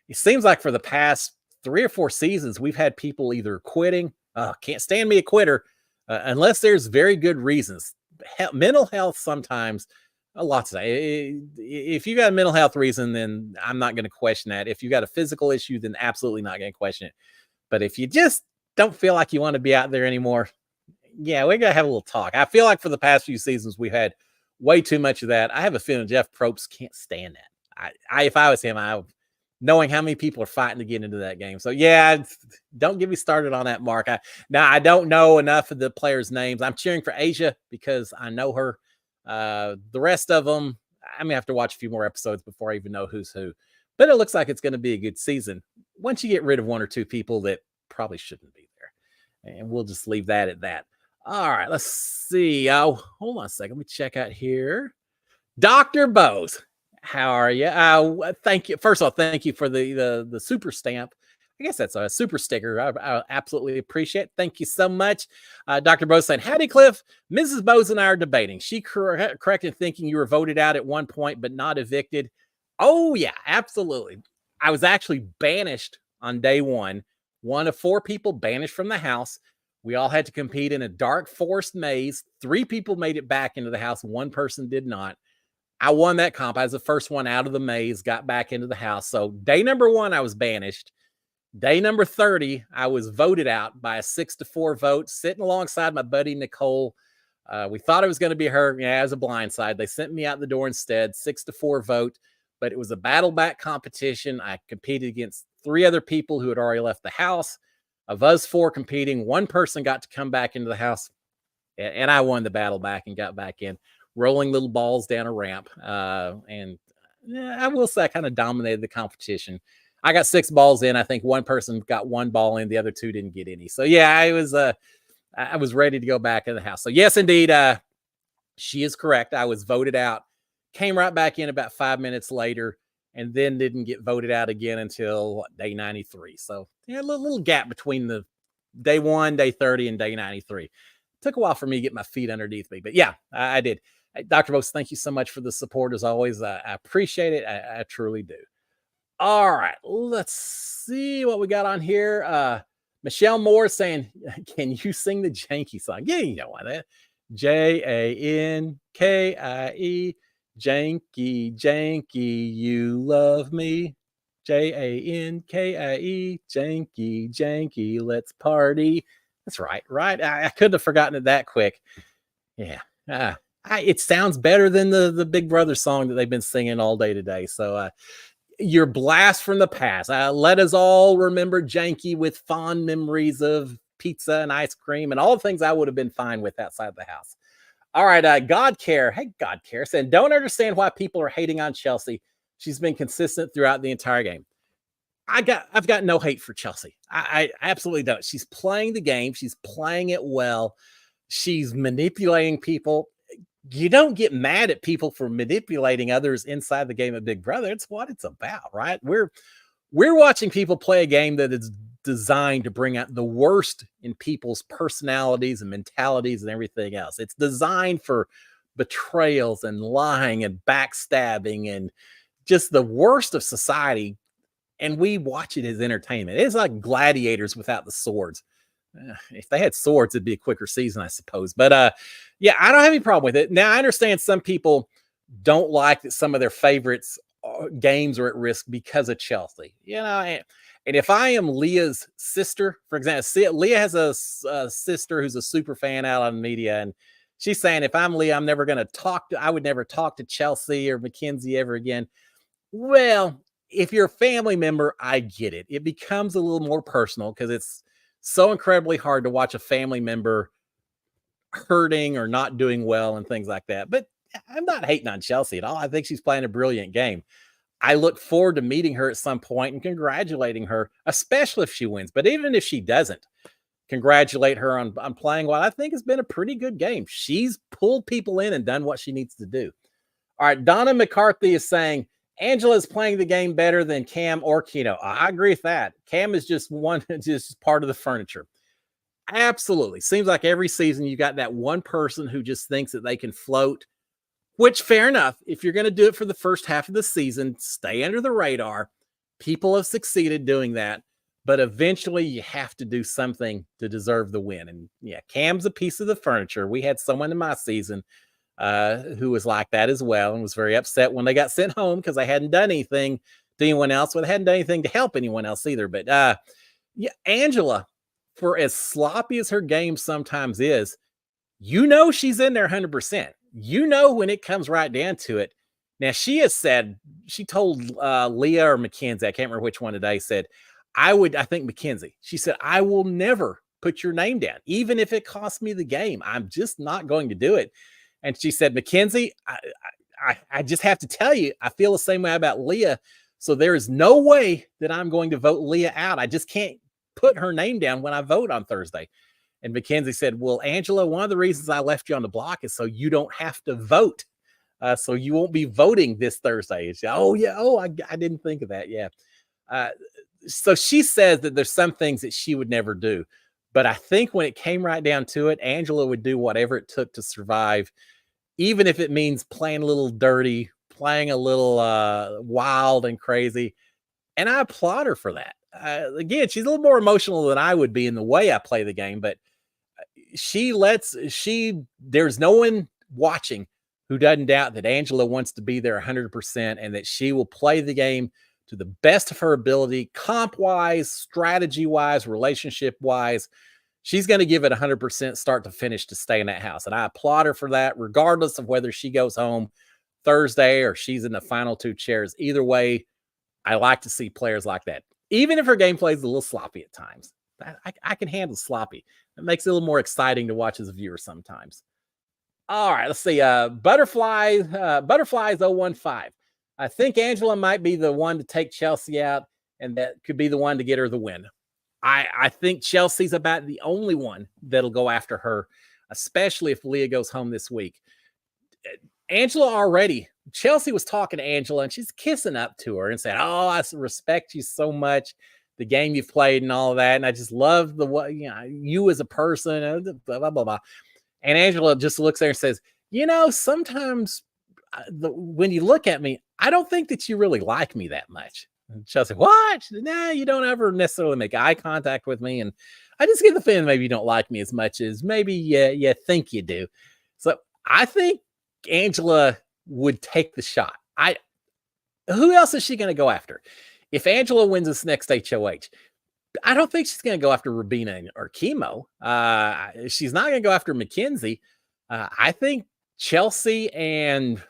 it seems like for the past 3 or 4 seasons, we've had people either quitting, can't stand me a quitter, unless there's very good reasons. Mental health sometimes, a lot to say. If you got a mental health reason, then I'm not going to question that. If you got a physical issue, then absolutely not going to question it. But if you just don't feel like you want to be out there anymore, yeah, we got to have a little talk. I feel like for the past few seasons, we've had way too much of that. I have a feeling Jeff Probst can't stand that. If I was him, knowing how many people are fighting to get into that game. So yeah, don't get me started on that, Mark. I don't know enough of the players' names. I'm cheering for Asia because I know her. The rest of them, I'm gonna have to watch a few more episodes before I even know who's who. But it looks like it's going to be a good season once you get rid of 1 or 2 people that probably shouldn't be there. And we'll just leave that at that. All right, let's see. Hold on a second. Let me check out here. Dr. Bose, how are you? Thank you. First of all, thank you for the super stamp. I guess that's a super sticker. I absolutely appreciate it. Thank you so much. Dr. Bose saying, howdy, Cliff. Mrs. Bose and I are debating. She correct in thinking you were voted out at one point, but not evicted. Oh, yeah, absolutely. I was actually banished on day 1. 1 of 4 people banished from the house. We all had to compete in a dark forest maze. 3 people made it back into the house. 1 person did not. I won that comp. I was the first one out of the maze, got back into the house. So day number 1, I was banished. Day number 30, I was voted out by a 6-4 vote, sitting alongside my buddy Nicole. We thought it was going to be her. Yeah, it was a blindside. They sent me out the door instead, 6-4 vote. But it was a battle back competition. I competed against 3 other people who had already left the house. Of us 4 competing, 1 person got to come back into the house, and I won the battle back and got back in, rolling little balls down a ramp. And I will say I kind of dominated the competition. I got 6 balls in. I think 1 person got 1 ball in. The other 2 didn't get any. So yeah, I was ready to go back in the house. So yes, indeed, she is correct. I was voted out, came right back in about 5 minutes later, and then didn't get voted out again until day 93. So yeah, a little gap between the day 1, day 30, and day 93. Took a while for me to get my feet underneath me, but yeah, I did. Dr. Bose, thank you so much for the support as always. I appreciate it. I truly do. All right, let's see what we got on here. Michelle Moore saying, can you sing the Janky song? Yeah, you know why that. Jankie, Janky, Janky, you love me. Jankie, Janky, Janky, let's party. That's right. I couldn't have forgotten it that quick. Yeah. It sounds better than the Big Brother song that they've been singing all day today. So your blast from the past. Let us all remember Janky with fond memories of pizza and ice cream and all the things I would have been fine with outside the house. All right, God Care. Hey, God Care saying, don't understand why people are hating on Chelsea. She's been consistent throughout the entire game. I've got no hate for Chelsea. I absolutely don't. She's playing the game. She's playing it well. She's manipulating people. You don't get mad at people for manipulating others inside the game of Big Brother. It's what it's about, right? We're watching people play a game that is designed to bring out the worst in people's personalities and mentalities and everything else. It's designed for betrayals and lying and backstabbing and just the worst of society. And we watch it as entertainment. It's like gladiators without the swords. If they had swords, it'd be a quicker season, I suppose. But yeah, I don't have any problem with it. Now, I understand some people don't like that some of their favorites games are at risk because of Chelsea. And if I am Leah's sister, for example, Leah has a sister who's a super fan out on media, and she's saying if I'm Leah, I'm never going to I would never talk to Chelsea or Mackenzie ever again. Well, if you're a family member, I get it. It becomes a little more personal because it's so incredibly hard to watch a family member hurting or not doing well and things like that. But I'm not hating on Chelsea at all. I think she's playing a brilliant game. I look forward to meeting her at some point and congratulating her, especially if she wins. But even if she doesn't, congratulate her on playing what I think has been a pretty good game. She's pulled people in and done what she needs to do. All right, Donna McCarthy is saying Angela is playing the game better than Cam or Keno. I agree with that. Cam is just just part of the furniture. Absolutely. Seems like every season you got that one person who just thinks that they can float, which fair enough. If you're going to do it for the first half of the season, stay under the radar. People have succeeded doing that, but eventually you have to do something to deserve the win. And yeah, Cam's a piece of the furniture. We had someone in my season who was like that as well and was very upset when they got sent home because they hadn't done anything to anyone else. Well, they hadn't done anything to help anyone else either. But yeah, Angela, for as sloppy as her game sometimes is, she's in there 100%. When it comes right down to it. Now, she told Leah or Mackenzie, I can't remember which one today, said, I think Mackenzie, she said, I will never put your name down, even if it costs me the game. I'm just not going to do it. And she said, Mackenzie, I just have to tell you, I feel the same way about Leah. So there is no way that I'm going to vote Leah out. I just can't put her name down when I vote on Thursday. And Mackenzie said, well, Angela, one of the reasons I left you on the block is so you don't have to vote. So you won't be voting this Thursday. She, oh, yeah. Oh, I didn't think of that. Yeah. So she says that there's some things that she would never do. But I think when it came right down to it, Angela would do whatever it took to survive, even if it means playing a little dirty, playing a little wild and crazy. And I applaud her for that. Again, she's a little more emotional than I would be in the way I play the game, but there's no one watching who doesn't doubt that Angela wants to be there 100% and that she will play the game to the best of her ability, comp-wise, strategy-wise, relationship-wise. She's going to give it 100% start to finish to stay in that house. And I applaud her for that, regardless of whether she goes home Thursday or she's in the final two chairs. Either way, I like to see players like that. Even if her gameplay is a little sloppy at times. I can handle sloppy. It makes it a little more exciting to watch as a viewer sometimes. All right, let's see. Butterflies 015. I think Angela might be the one to take Chelsea out, and that could be the one to get her the win. I think Chelsea's about the only one that'll go after her, especially if Leah goes home this week. Angela already, Chelsea was talking to Angela, and she's kissing up to her and saying, oh, I respect you so much, the game you've played and all of that, and I just love you as a person, blah, blah, blah, blah. And Angela just looks there and says, sometimes when you look at me, I don't think that you really like me that much. And Chelsea, what? Nah, you don't ever necessarily make eye contact with me. And I just get the feeling maybe you don't like me as much as maybe you think you do. So I think Angela would take the shot. Who else is she going to go after? If Angela wins this next HOH, I don't think she's going to go after Rubina or Chemo. She's not going to go after Mackenzie. I think Chelsea and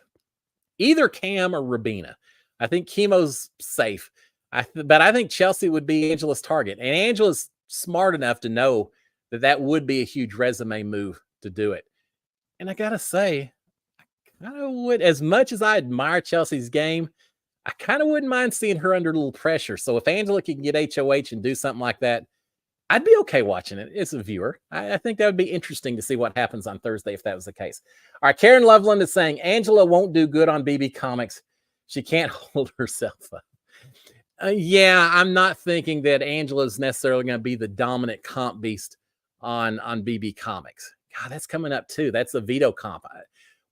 either Cam or Rubina. I think Chemo's safe. But I think Chelsea would be Angela's target. And Angela's smart enough to know that would be a huge resume move to do it. And I got to say, I kind of would, as much as I admire Chelsea's game, I kind of wouldn't mind seeing her under a little pressure. So if Angela can get HOH and do something like that, I'd be okay watching it as a viewer. I think that would be interesting to see what happens on Thursday if that was the case. All right, Karen Loveland is saying Angela won't do good on BB Comics. She can't hold herself up. Yeah, I'm not thinking that Angela's necessarily going to be the dominant comp beast on BB Comics. God, that's coming up too. That's a Veto comp.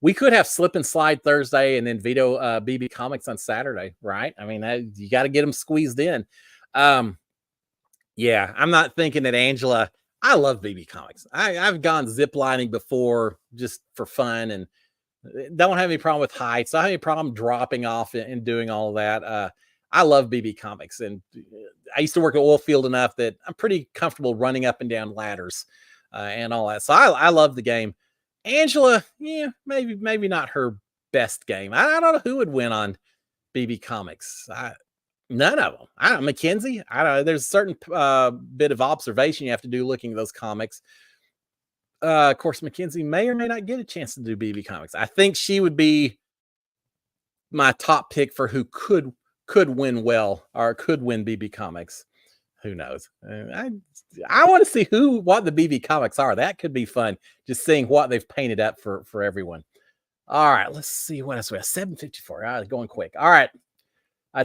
We could have Slip and Slide Thursday and then Veto BB Comics on Saturday, right? I mean, you got to get them squeezed in. Yeah, I'm not thinking that Angela. I love BB Comics. I've gone ziplining before just for fun, and Don't have any problem with heights. I don't have any problem dropping off and doing all of that. I love BB Comics, and I used to work at oil field enough that I'm pretty comfortable running up and down ladders and all that. So I love the game. Angela, yeah, maybe not her best game. I don't know who would win on BB Comics. None of them. I don't know. Mackenzie, I don't know. There's a certain bit of observation you have to do looking at those comics. Of course, Mackenzie may or may not get a chance to do BB Comics. I think she would be my top pick for who could win well or could win BB Comics. Who knows? I want to see what the BB Comics are. That could be fun. Just seeing what they've painted up for everyone. All right, let's see what else we have. 7:54. Going quick. All right.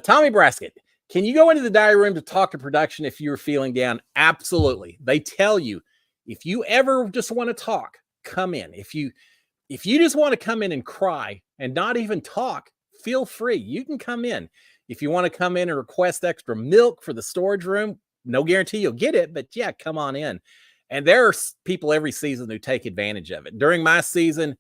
Tommy Braskett, can you go into the diary room to talk to production if you're feeling down? Absolutely. They tell you, if you ever just want to talk, come in. If you just want to come in and cry and not even talk, feel free. You can come in. If you want to come in and request extra milk for the storage room, no guarantee you'll get it, but yeah, come on in. And there are people every season who take advantage of it. During my season,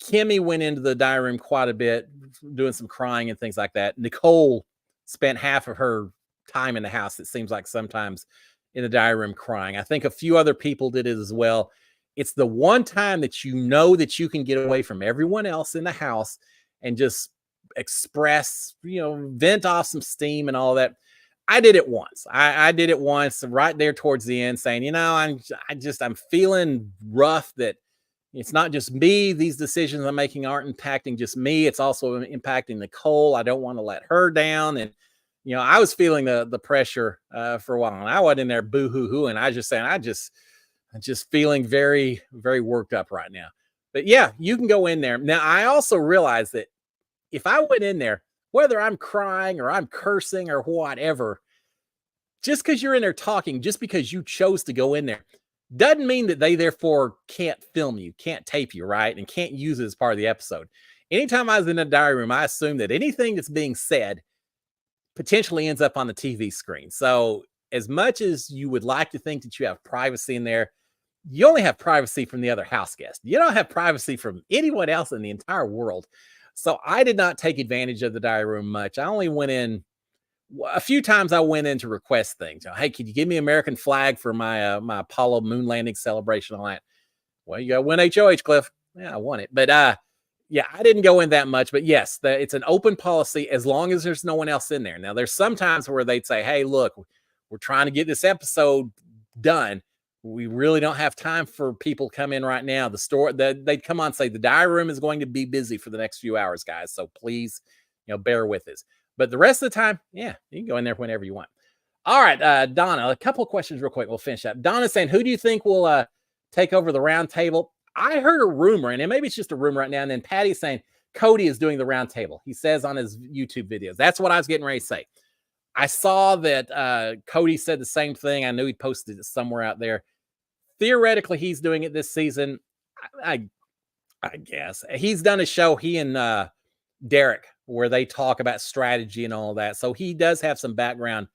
Kimmy went into the diary room quite a bit, doing some crying and things like that. Nicole spent half of her time in the house, it seems like sometimes, in the diary room crying. I think a few other people did it as well. It's the one time that you know that you can get away from everyone else in the house and just express, vent off some steam and all that. I did it once. I did it once right there towards the end, saying, I'm feeling rough that it's not just me. These decisions I'm making aren't impacting just me. It's also impacting Nicole. I don't want to let her down. And, I was feeling the pressure for a while, and I wasn't in there boo-hoo-hoo. And I was just saying, I'm just feeling very, very worked up right now. But yeah, you can go in there. Now, I also realized that if I went in there, whether I'm crying or I'm cursing or whatever, just because you're in there talking, just because you chose to go in there, doesn't mean that they therefore can't film you, can't tape you, right? And can't use it as part of the episode. Anytime I was in a diary room, I assume that anything that's being said potentially ends up on the TV screen. So as much as you would like to think that you have privacy in there, you only have privacy from the other house guest. You don't have privacy from anyone else in the entire world. So I did not take advantage of the diary room much. I only went in a few times. I went in to request things. Hey, can you give me American flag for my my Apollo moon landing celebration? All that. Well, you got to win HOH, Cliff. Yeah, I won it. But yeah, I didn't go in that much. But yes, it's an open policy as long as there's no one else in there. Now, there's some times where they'd say, hey, look, we're trying to get this episode done. We really don't have time for people to come in right now. They'd come on and say, the diary room is going to be busy for the next few hours, guys. So please, bear with us. But the rest of the time, yeah, you can go in there whenever you want. All right, Donna, a couple of questions real quick. We'll finish up. Donna's saying, who do you think will take over the round table? I heard a rumor, and maybe it's just a rumor right now. And then Patty's saying Cody is doing the round table. He says on his YouTube videos. That's what I was getting ready to say. I saw that Cody said the same thing. I knew he posted it somewhere out there. Theoretically, he's doing it this season. I guess he's done a show, he and Derek, where they talk about strategy and all that. So he does have some background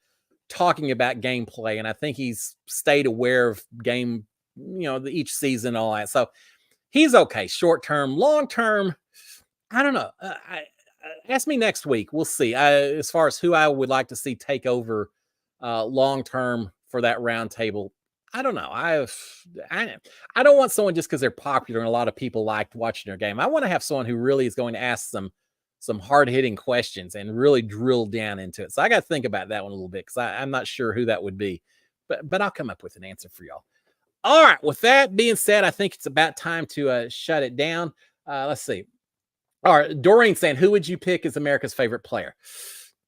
talking about gameplay. And I think he's stayed aware of game, each season and all that. So he's okay. Short term, long term, I don't know. Ask me next week. We'll see. As far as who I would like to see take over long term for that round table, I don't know. I don't want someone just because they're popular and a lot of people liked watching their game. I want to have someone who really is going to ask some hard-hitting questions and really drill down into it. So I got to think about that one a little bit because I'm not sure who that would be. But I'll come up with an answer for y'all. All right. With that being said, I think it's about time to shut it down. Let's see. All right. Doreen saying, who would you pick as America's favorite player?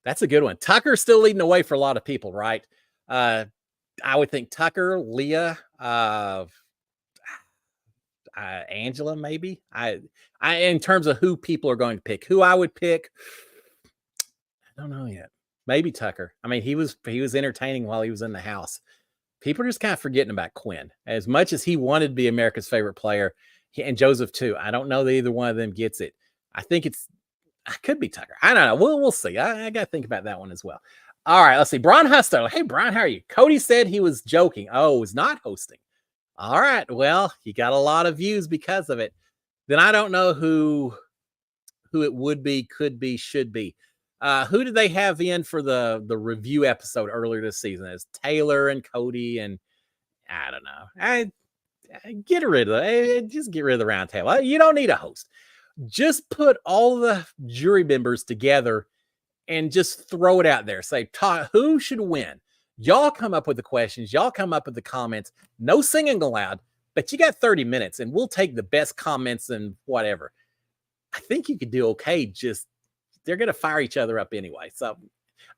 That's a good one. Tucker's still leading the way for a lot of people, right? I would think Tucker, Leah, Angela, maybe. I in terms of who people are going to pick, who I would pick, I don't know yet. Maybe Tucker. I mean, he was entertaining while he was in the house. People are just kind of forgetting about Quinn. As much as he wanted to be America's favorite player, and Joseph too. I don't know that either one of them gets it. I think it could be Tucker. I don't know. We'll see. I got to think about that one as well. All right, let's see. Brian Husto. Hey, Brian, how are you? Cody said he was joking. Oh, was not hosting. All right. Well, he got a lot of views because of it. Then I don't know who who it would be, could be, should be. Who did they have in for the review episode earlier this season? It's Taylor and Cody, and I don't know. Get rid of it. Just get rid of the round table. You don't need a host. Just put all the jury members together and just throw it out there. Say, who should win? Y'all come up with the questions. Y'all come up with the comments. No singing allowed, but you got 30 minutes, and we'll take the best comments and whatever. I think you could do okay. Just they're going to fire each other up anyway. So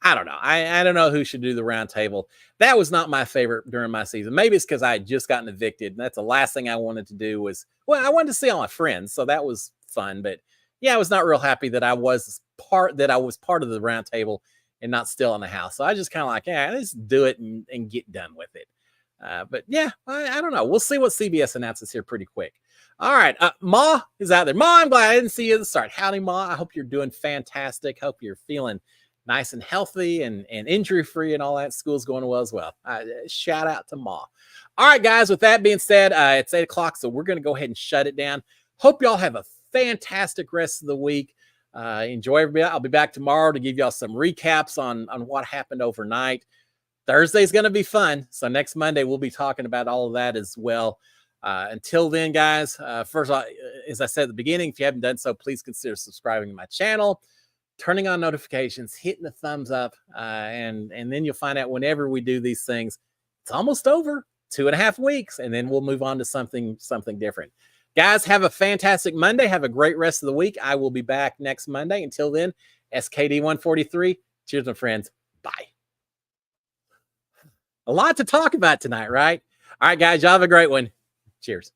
I don't know. I don't know who should do the round table. That was not my favorite during my season. Maybe it's because I had just gotten evicted. And that's the last thing I wanted to do was, well, I wanted to see all my friends. So that was fun. But yeah, I was not real happy that I was part of the round table and not still in the house. So I just kind of like, yeah, let's do it and get done with it. But yeah, I don't know. We'll see what CBS announces here pretty quick. All right. Ma is out there. Ma, I'm glad I didn't see you at the start. Howdy, Ma. I hope you're doing fantastic. Hope you're feeling nice and healthy and injury-free and all that. School's going well as well. Shout out to Ma. All right, guys. With that being said, it's 8 o'clock, so we're going to go ahead and shut it down. Hope y'all have a fantastic rest of the week. Enjoy everybody. I'll be back tomorrow to give y'all some recaps on what happened overnight. Thursday's going to be fun. So next Monday, we'll be talking about all of that as well. Until then, guys, first, as I said at the beginning, if you haven't done so, please consider subscribing to my channel, turning on notifications, hitting the thumbs up, and then you'll find out whenever we do these things, it's almost over, 2.5 weeks, and then we'll move on to something different. Guys, have a fantastic Monday. Have a great rest of the week. I will be back next Monday. Until then, SKD143. Cheers, my friends. Bye. A lot to talk about tonight, right? All right, guys, y'all have a great one. Cheers.